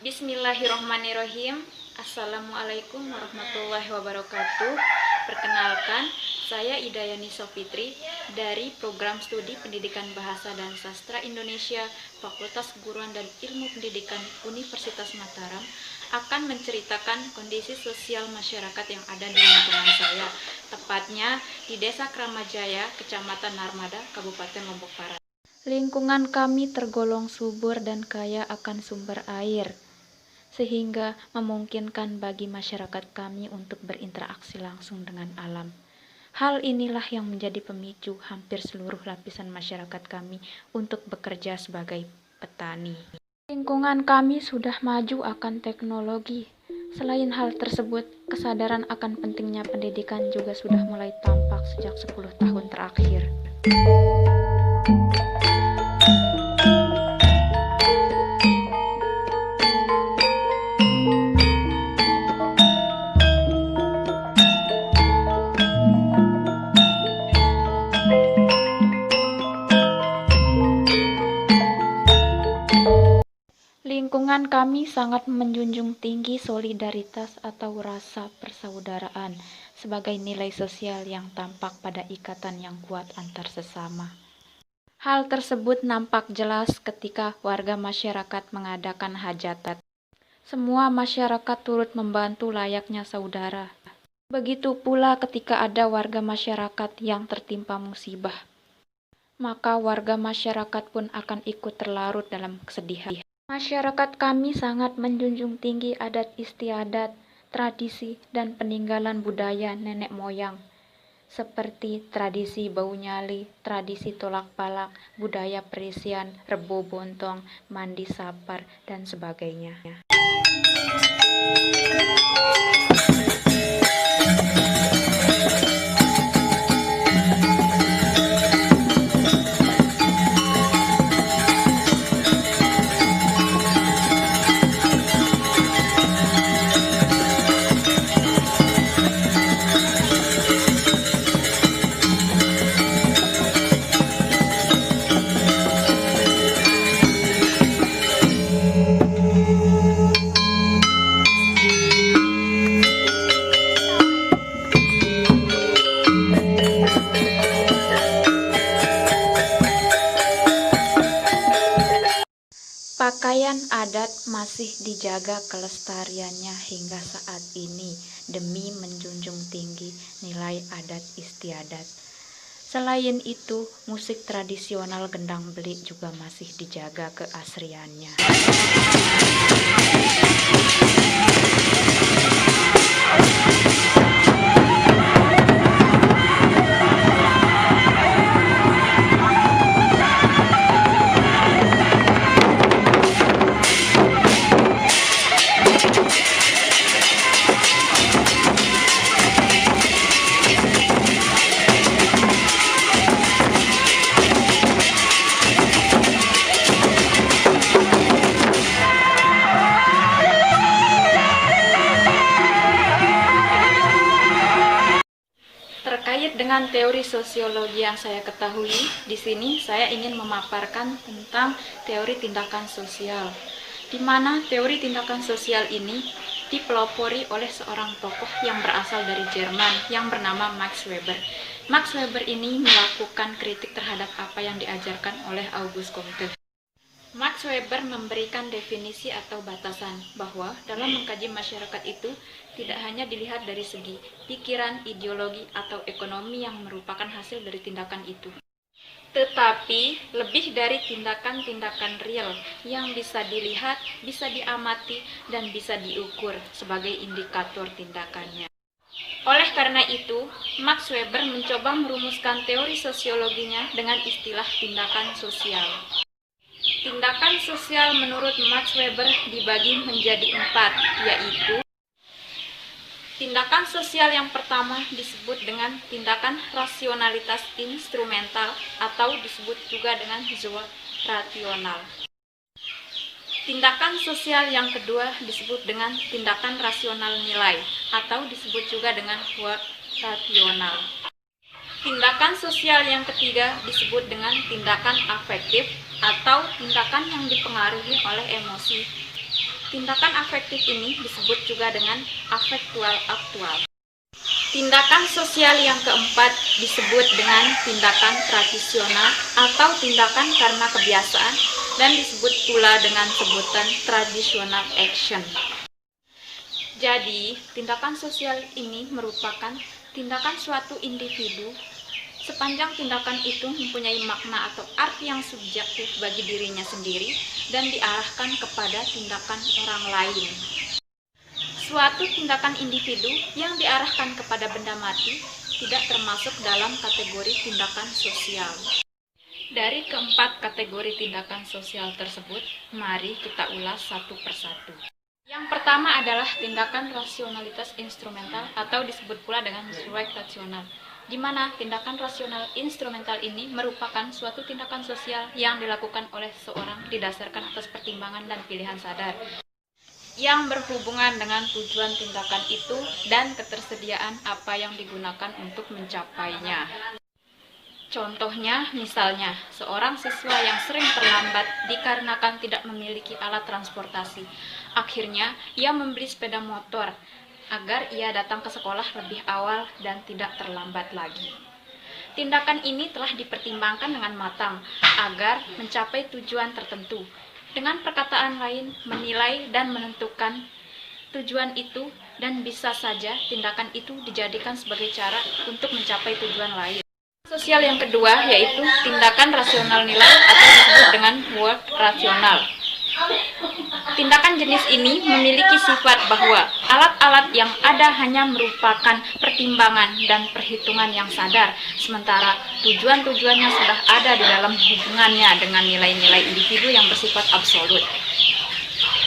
Bismillahirrohmanirrohim. Assalamualaikum warahmatullahi wabarakatuh. Perkenalkan, saya Idayani Sofitri dari Program Studi Pendidikan Bahasa dan Sastra Indonesia Fakultas Keguruan dan Ilmu Pendidikan Universitas Mataram akan menceritakan kondisi sosial masyarakat yang ada di lingkungan saya, tepatnya di Desa Kramajaya, Kecamatan Narmada, Kabupaten Lombok Barat. Lingkungan kami tergolong subur dan kaya akan sumber air, sehingga memungkinkan bagi masyarakat kami untuk berinteraksi langsung dengan alam. Hal inilah yang menjadi pemicu hampir seluruh lapisan masyarakat kami untuk bekerja sebagai petani. Lingkungan kami sudah maju akan teknologi. Selain hal tersebut, kesadaran akan pentingnya pendidikan juga sudah mulai tampak sejak 10 tahun terakhir. Lingkungan kami sangat menjunjung tinggi solidaritas atau rasa persaudaraan sebagai nilai sosial yang tampak pada ikatan yang kuat antar sesama. Hal tersebut nampak jelas ketika warga masyarakat mengadakan hajatan. Semua masyarakat turut membantu layaknya saudara. Begitu pula ketika ada warga masyarakat yang tertimpa musibah, maka warga masyarakat pun akan ikut terlarut dalam kesedihan. Masyarakat kami sangat menjunjung tinggi adat istiadat, tradisi, dan peninggalan budaya nenek moyang, seperti tradisi bau nyali, tradisi tolak balak, budaya perisian, rebo bontong, mandi sapar, dan sebagainya. Pakaian adat masih dijaga kelestariannya hingga saat ini demi menjunjung tinggi nilai adat istiadat. Selain itu, musik tradisional gendang beli juga masih dijaga keasriannya. Terkait dengan teori sosiologi yang saya ketahui, di sini saya ingin memaparkan tentang teori tindakan sosial, di mana teori tindakan sosial ini dipelopori oleh seorang tokoh yang berasal dari Jerman yang bernama Max Weber. Max Weber ini melakukan kritik terhadap apa yang diajarkan oleh Auguste Comte. Max Weber memberikan definisi atau batasan bahwa dalam mengkaji masyarakat itu tidak hanya dilihat dari segi pikiran, ideologi, atau ekonomi yang merupakan hasil dari tindakan itu, tetapi lebih dari tindakan-tindakan real yang bisa dilihat, bisa diamati, dan bisa diukur sebagai indikator tindakannya. Oleh karena itu, Max Weber mencoba merumuskan teori sosiologinya dengan istilah tindakan sosial. Tindakan sosial menurut Max Weber dibagi menjadi 4, yaitu tindakan sosial yang pertama disebut dengan tindakan rasionalitas instrumental atau disebut juga dengan zoorational. Tindakan sosial yang kedua disebut dengan tindakan rasional nilai atau disebut juga dengan work rational. Tindakan sosial yang ketiga disebut dengan tindakan afektif atau tindakan yang dipengaruhi oleh emosi. Tindakan afektif ini disebut juga dengan afektual aktual. Tindakan sosial yang keempat disebut dengan tindakan tradisional atau tindakan karena kebiasaan dan disebut pula dengan sebutan traditional action. Jadi, tindakan sosial ini merupakan tindakan suatu individu sepanjang tindakan itu mempunyai makna atau arti yang subjektif bagi dirinya sendiri dan diarahkan kepada tindakan orang lain. Suatu tindakan individu yang diarahkan kepada benda mati tidak termasuk dalam kategori tindakan sosial. Dari keempat kategori tindakan sosial tersebut, mari kita ulas satu persatu. Yang pertama adalah tindakan rasionalitas instrumental atau disebut pula dengan suek rasional, di mana tindakan rasional instrumental ini merupakan suatu tindakan sosial yang dilakukan oleh seseorang didasarkan atas pertimbangan dan pilihan sadar yang berhubungan dengan tujuan tindakan itu dan ketersediaan apa yang digunakan untuk mencapainya. Contohnya, misalnya, seorang siswa yang sering terlambat dikarenakan tidak memiliki alat transportasi. Akhirnya, ia membeli sepeda motor agar ia datang ke sekolah lebih awal dan tidak terlambat lagi. Tindakan ini telah dipertimbangkan dengan matang agar mencapai tujuan tertentu. Dengan perkataan lain, menilai dan menentukan tujuan itu, dan bisa saja tindakan itu dijadikan sebagai cara untuk mencapai tujuan lain. Sosial yang kedua yaitu tindakan rasional nilai atau disebut dengan work rasional. Tindakan jenis ini memiliki sifat bahwa alat-alat yang ada hanya merupakan pertimbangan dan perhitungan yang sadar, sementara tujuan-tujuannya sudah ada di dalam hubungannya dengan nilai-nilai individu yang bersifat absolut.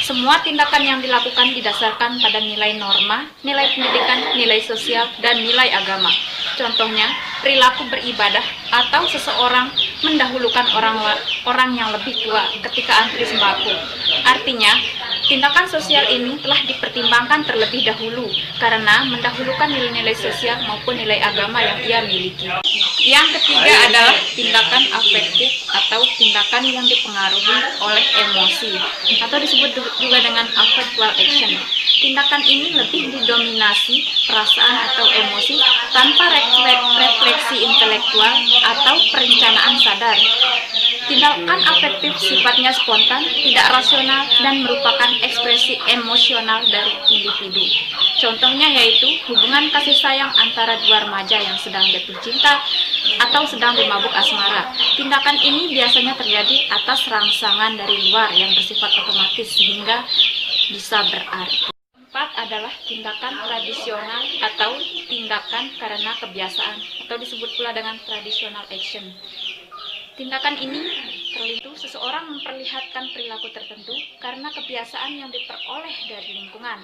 Semua tindakan yang dilakukan didasarkan pada nilai norma, nilai pendidikan, nilai sosial, dan nilai agama. Contohnya, perilaku beribadah atau seseorang mendahulukan orang yang lebih tua ketika antri sembako. Artinya, tindakan sosial ini telah dipertimbangkan terlebih dahulu karena mendahulukan nilai-nilai sosial maupun nilai agama yang ia miliki. Yang ketiga adalah tindakan afektif atau tindakan yang dipengaruhi oleh emosi atau disebut juga dengan affectual action. Tindakan ini lebih didominasi perasaan atau emosi tanpa refleksi intelektual atau perencanaan sadar. Tindakan afektif sifatnya spontan, tidak rasional, dan merupakan ekspresi emosional dari individu. Contohnya yaitu hubungan kasih sayang antara dua remaja yang sedang jatuh cinta atau sedang dimabuk asmara. Tindakan ini biasanya terjadi atas rangsangan dari luar yang bersifat otomatis sehingga bisa berarti. Keempat adalah tindakan tradisional atau tindakan karena kebiasaan atau disebut pula dengan traditional action. Tindakan ini terlihat seseorang memperlihatkan perilaku tertentu karena kebiasaan yang diperoleh dari lingkungan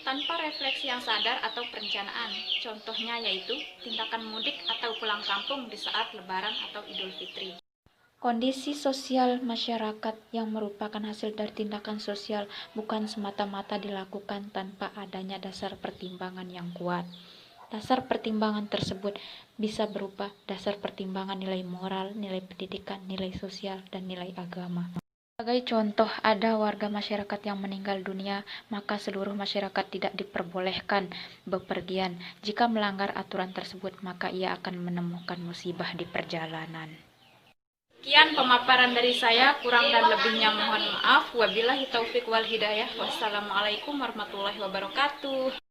tanpa refleksi yang sadar atau perencanaan. Contohnya yaitu tindakan mudik atau pulang kampung di saat Lebaran atau Idul Fitri. Kondisi sosial masyarakat yang merupakan hasil dari tindakan sosial bukan semata-mata dilakukan tanpa adanya dasar pertimbangan yang kuat. Dasar pertimbangan tersebut bisa berupa dasar pertimbangan nilai moral, nilai pendidikan, nilai sosial, dan nilai agama. Sebagai contoh, ada warga masyarakat yang meninggal dunia, maka seluruh masyarakat tidak diperbolehkan bepergian. Jika melanggar aturan tersebut, maka ia akan menemukan musibah di perjalanan. Sekian pemaparan dari saya, kurang dan lebihnya mohon maaf. Wabillahi taufik wal hidayah. Wassalamualaikum warahmatullahi wabarakatuh.